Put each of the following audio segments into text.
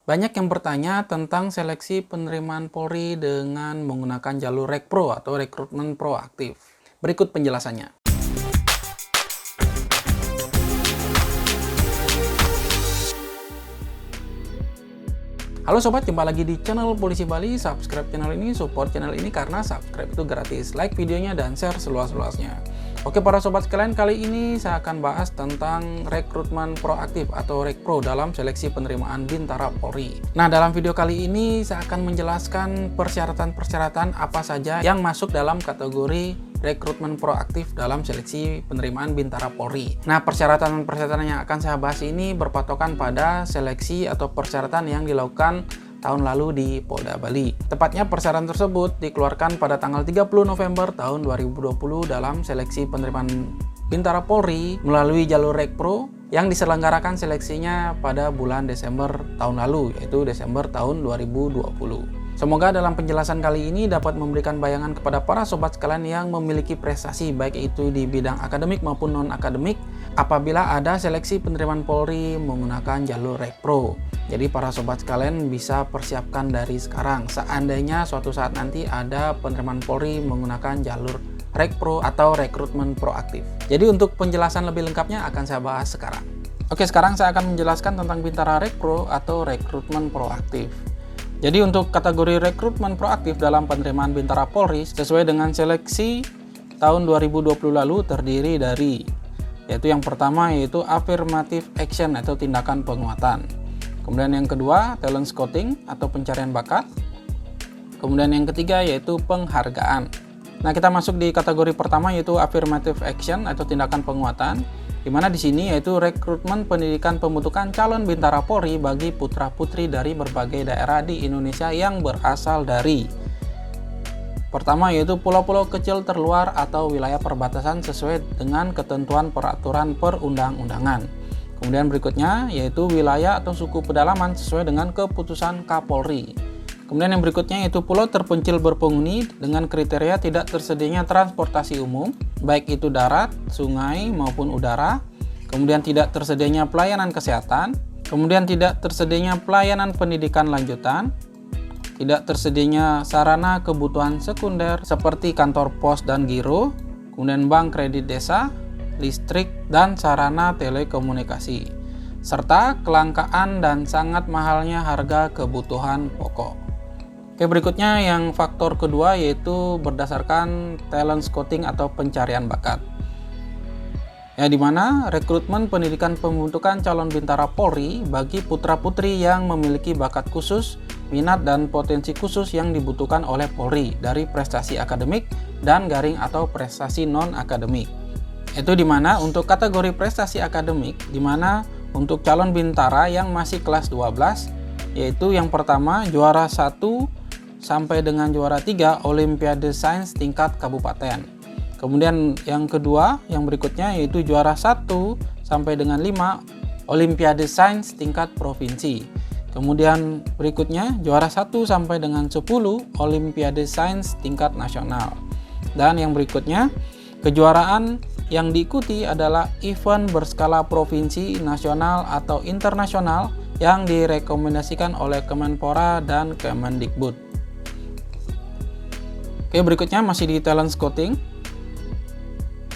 Banyak yang bertanya tentang seleksi penerimaan Polri dengan menggunakan jalur Rekpro atau rekrutmen proaktif. Berikut penjelasannya. Halo sobat, jumpa lagi di channel Polisi Bali. Subscribe channel ini, support channel ini karena subscribe itu gratis. Like videonya dan share seluas-luasnya. Oke para sobat sekalian, kali ini saya akan bahas tentang rekrutmen proaktif atau Rekpro dalam seleksi penerimaan Bintara Polri. Nah, dalam video kali ini saya akan menjelaskan persyaratan-persyaratan apa saja yang masuk dalam kategori rekrutmen proaktif dalam seleksi penerimaan Bintara Polri. Nah, persyaratan-persyaratan yang akan saya bahas ini berpatokan pada seleksi atau persyaratan yang dilakukan tahun lalu di Polda Bali. Tepatnya persyaratan tersebut dikeluarkan pada tanggal 30 November tahun 2020 dalam seleksi penerimaan Bintara Polri melalui jalur Rekpro yang diselenggarakan seleksinya pada bulan Desember tahun lalu, yaitu Desember tahun 2020. Semoga dalam penjelasan kali ini dapat memberikan bayangan kepada para sobat sekalian yang memiliki prestasi baik itu di bidang akademik maupun non-akademik apabila ada seleksi penerimaan Polri menggunakan jalur Rekpro. Jadi para sobat sekalian bisa persiapkan dari sekarang seandainya suatu saat nanti ada penerimaan Polri menggunakan jalur Rekpro atau rekrutmen proaktif. Jadi untuk penjelasan lebih lengkapnya akan saya bahas sekarang. Oke, sekarang saya akan menjelaskan tentang Bintara Rekpro atau rekrutmen proaktif. Jadi untuk kategori rekrutmen proaktif dalam penerimaan Bintara Polri sesuai dengan seleksi tahun 2020 lalu terdiri dari yaitu yang pertama yaitu affirmative action atau tindakan penguatan. Kemudian yang kedua talent scouting atau pencarian bakat. Kemudian yang ketiga yaitu penghargaan. Nah, kita masuk di kategori pertama yaitu affirmative action atau tindakan penguatan. Di mana di sini yaitu rekrutmen pendidikan pembentukan calon Bintara Polri bagi putra-putri dari berbagai daerah di Indonesia yang berasal dari pertama yaitu pulau-pulau kecil terluar atau wilayah perbatasan sesuai dengan ketentuan peraturan perundang-undangan. Kemudian berikutnya yaitu wilayah atau suku pedalaman sesuai dengan keputusan Kapolri. Kemudian yang berikutnya yaitu pulau terpencil berpenghuni dengan kriteria tidak tersedianya transportasi umum, baik itu darat, sungai maupun udara. Kemudian tidak tersedianya pelayanan kesehatan. Kemudian tidak tersedianya pelayanan pendidikan lanjutan. Tidak tersedianya sarana kebutuhan sekunder seperti kantor pos dan giro. Kemudian bank kredit desa, listrik, dan sarana telekomunikasi. Serta kelangkaan dan sangat mahalnya harga kebutuhan pokok. Oke, berikutnya yang faktor kedua yaitu berdasarkan talent scouting atau pencarian bakat. Ya, di mana rekrutmen pendidikan pembentukan calon Bintara Polri bagi putra-putri yang memiliki bakat khusus, minat dan potensi khusus yang dibutuhkan oleh Polri dari prestasi akademik dan garing atau prestasi non-akademik. Itu di mana untuk kategori prestasi akademik, di mana untuk calon Bintara yang masih kelas 12 yaitu yang pertama juara 1 sampai dengan juara 3 Olimpiade Sains tingkat kabupaten. Kemudian yang kedua, yang berikutnya yaitu juara 1 sampai dengan 5 Olimpiade Sains tingkat provinsi. Kemudian berikutnya juara 1 sampai dengan 10 Olimpiade Sains tingkat nasional. Dan yang berikutnya, kejuaraan yang diikuti adalah event berskala provinsi, nasional atau internasional yang direkomendasikan oleh Kemenpora dan Kemendikbud. Oke, berikutnya masih di talent scouting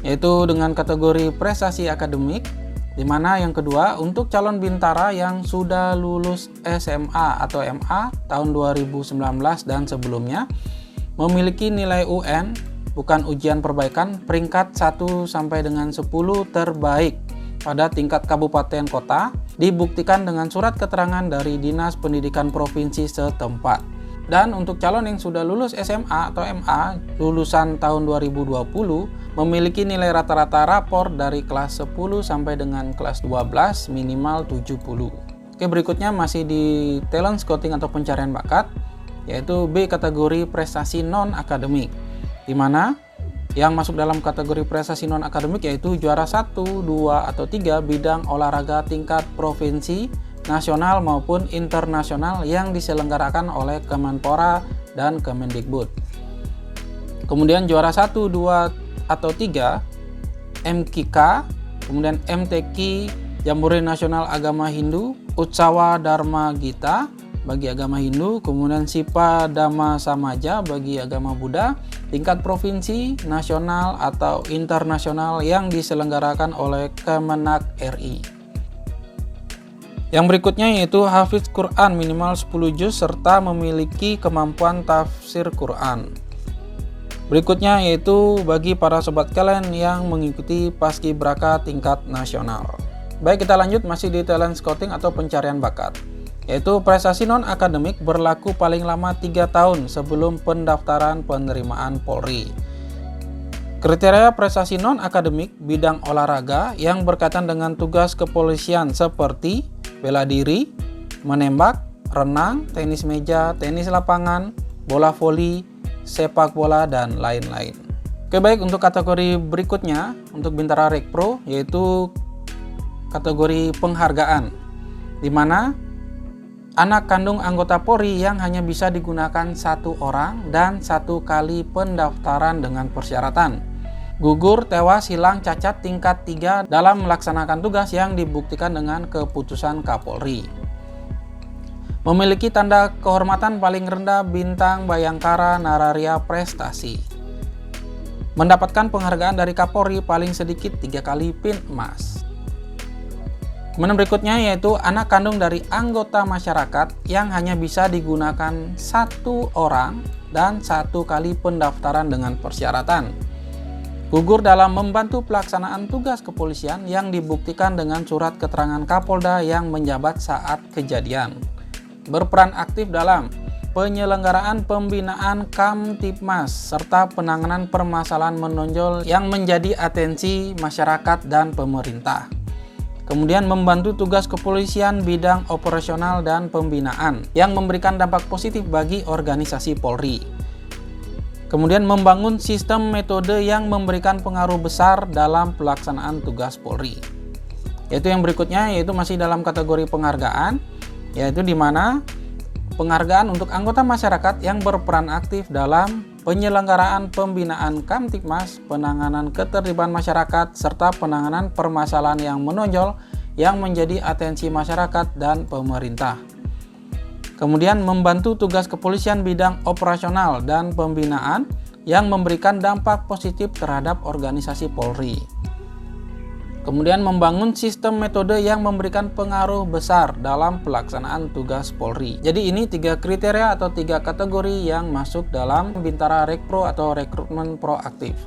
yaitu dengan kategori prestasi akademik, di mana yang kedua untuk calon Bintara yang sudah lulus SMA atau MA tahun 2019 dan sebelumnya memiliki nilai UN bukan ujian perbaikan peringkat 1 sampai dengan 10 terbaik pada tingkat kabupaten kota dibuktikan dengan surat keterangan dari Dinas Pendidikan Provinsi setempat. Dan untuk calon yang sudah lulus SMA atau MA lulusan tahun 2020 memiliki nilai rata-rata rapor dari kelas 10 sampai dengan kelas 12 minimal 70. Oke, berikutnya masih di talent scouting atau pencarian bakat yaitu B kategori prestasi non-akademik, di mana yang masuk dalam kategori prestasi non-akademik yaitu juara 1, 2, atau 3 bidang olahraga tingkat provinsi, nasional maupun internasional yang diselenggarakan oleh Kemenpora dan Kemendikbud. Kemudian juara 1, 2, atau 3 MKK, kemudian MTQ Jambore Nasional Agama Hindu, Utsawa Dharma Gita bagi agama Hindu, kemudian Sipa Dhamma Samaja bagi agama Buddha, tingkat provinsi, nasional atau internasional yang diselenggarakan oleh Kemenak RI. Yang berikutnya yaitu Hafiz Quran minimal 10 juz serta memiliki kemampuan tafsir Quran. Berikutnya yaitu bagi para sobat kalian yang mengikuti Paskibraka tingkat nasional. Baik, kita lanjut masih di talent scouting atau pencarian bakat. Yaitu prestasi non-akademik berlaku paling lama 3 tahun sebelum pendaftaran penerimaan Polri. Kriteria prestasi non-akademik bidang olahraga yang berkaitan dengan tugas kepolisian seperti bela diri, menembak, renang, tenis meja, tenis lapangan, bola voli, sepak bola, dan lain-lain. Oke, baik, untuk kategori berikutnya untuk Bintara Rekpro yaitu kategori penghargaan, di mana anak kandung anggota Polri yang hanya bisa digunakan 1 orang dan 1 kali pendaftaran dengan persyaratan. Gugur, tewas, hilang, cacat tingkat 3 dalam melaksanakan tugas yang dibuktikan dengan keputusan Kapolri. Memiliki tanda kehormatan paling rendah bintang Bayangkara Nararia Prestasi. Mendapatkan penghargaan dari Kapolri paling sedikit 3 kali pin emas. Kemudian berikutnya yaitu anak kandung dari anggota masyarakat yang hanya bisa digunakan 1 orang dan 1 kali pendaftaran dengan persyaratan. Gugur dalam membantu pelaksanaan tugas kepolisian yang dibuktikan dengan surat keterangan Kapolda yang menjabat saat kejadian. Berperan aktif dalam penyelenggaraan pembinaan Kamtibmas serta penanganan permasalahan menonjol yang menjadi atensi masyarakat dan pemerintah. Kemudian membantu tugas kepolisian bidang operasional dan pembinaan yang memberikan dampak positif bagi organisasi Polri. Kemudian membangun sistem metode yang memberikan pengaruh besar dalam pelaksanaan tugas Polri. Yaitu yang berikutnya yaitu masih dalam kategori penghargaan, yaitu di mana penghargaan untuk anggota masyarakat yang berperan aktif dalam penyelenggaraan pembinaan Kamtibmas, penanganan keterlibatan masyarakat, serta penanganan permasalahan yang menonjol yang menjadi atensi masyarakat dan pemerintah. Kemudian membantu tugas kepolisian bidang operasional dan pembinaan yang memberikan dampak positif terhadap organisasi Polri. Kemudian membangun sistem metode yang memberikan pengaruh besar dalam pelaksanaan tugas Polri. Jadi ini 3 kriteria atau 3 kategori yang masuk dalam Bintara Rekpro atau rekrutmen proaktif.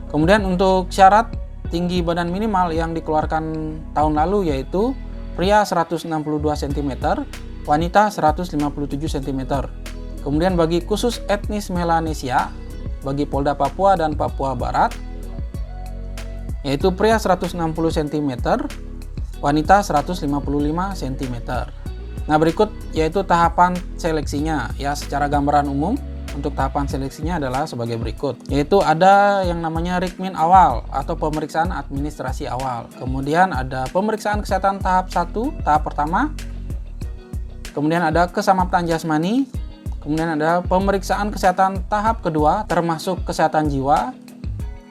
Kemudian untuk syarat tinggi badan minimal yang dikeluarkan tahun lalu yaitu pria 162 cm, wanita 157 cm. Kemudian bagi khusus etnis Melanesia, bagi Polda Papua dan Papua Barat, yaitu pria 160 cm, wanita 155 cm. Nah, berikut yaitu tahapan seleksinya. Ya, secara gambaran umum untuk tahapan seleksinya adalah sebagai berikut. Yaitu ada yang namanya Rikmin awal atau pemeriksaan administrasi awal. Kemudian ada pemeriksaan kesehatan tahap 1, tahap pertama. Kemudian ada keselamatan jasmani, kemudian ada pemeriksaan kesehatan tahap kedua termasuk kesehatan jiwa,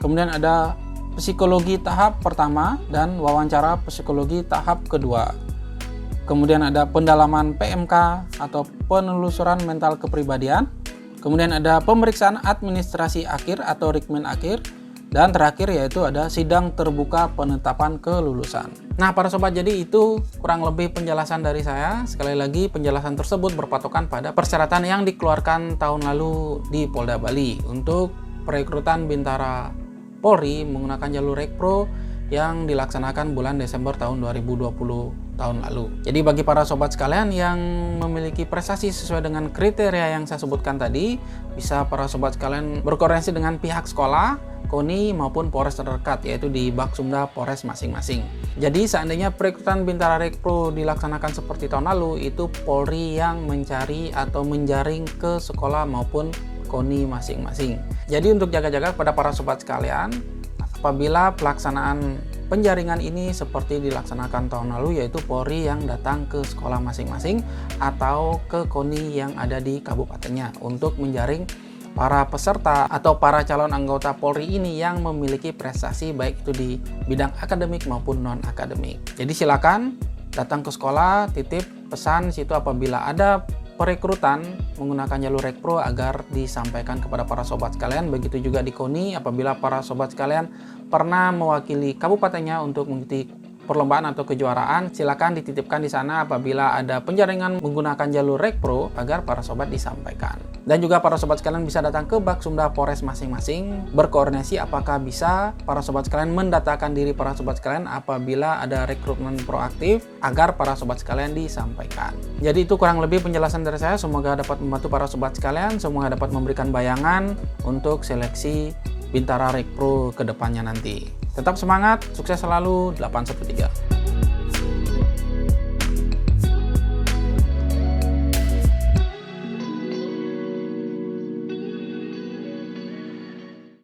kemudian ada psikologi tahap pertama dan wawancara psikologi tahap kedua. Kemudian ada pendalaman PMK atau penelusuran mental kepribadian, kemudian ada pemeriksaan administrasi akhir atau Rikmin akhir, dan terakhir yaitu ada sidang terbuka penetapan kelulusan. Nah, para sobat, jadi itu kurang lebih penjelasan dari saya. Sekali lagi, penjelasan tersebut berpatokan pada persyaratan yang dikeluarkan tahun lalu di Polda Bali untuk perekrutan Bintara Polri menggunakan jalur Rekpro yang dilaksanakan bulan Desember tahun 2020 tahun lalu. Jadi bagi para sobat sekalian yang memiliki prestasi sesuai dengan kriteria yang saya sebutkan tadi, bisa para sobat sekalian berkoordinasi dengan pihak sekolah, KONI maupun Polres terdekat, yaitu di Baksumda Polres masing-masing. Jadi seandainya perekrutan Bintara Rekpro dilaksanakan seperti tahun lalu, itu Polri yang mencari atau menjaring ke sekolah maupun KONI masing-masing. Jadi untuk jaga-jaga kepada para sobat sekalian, apabila pelaksanaan penjaringan ini seperti dilaksanakan tahun lalu, yaitu Polri yang datang ke sekolah masing-masing atau ke KONI yang ada di kabupatennya untuk menjaring para peserta atau para calon anggota Polri ini yang memiliki prestasi baik itu di bidang akademik maupun non-akademik. Jadi silakan datang ke sekolah, titip pesan situ apabila ada perekrutan menggunakan jalur Rekpro agar disampaikan kepada para sobat sekalian. Begitu juga di KONI, apabila para sobat sekalian pernah mewakili kabupatennya untuk mengikuti perlombaan atau kejuaraan, silakan dititipkan di sana apabila ada penjaringan menggunakan jalur Rekpro agar para sobat disampaikan. Dan juga para sobat sekalian bisa datang ke Baksumda Polres masing-masing, berkoordinasi apakah bisa para sobat sekalian mendatakan diri para sobat sekalian apabila ada rekrutmen proaktif agar para sobat sekalian disampaikan. Jadi itu kurang lebih penjelasan dari saya, semoga dapat membantu para sobat sekalian, semoga dapat memberikan bayangan untuk seleksi Bintara Rekpro ke depannya nanti. Tetap semangat, sukses selalu, 813.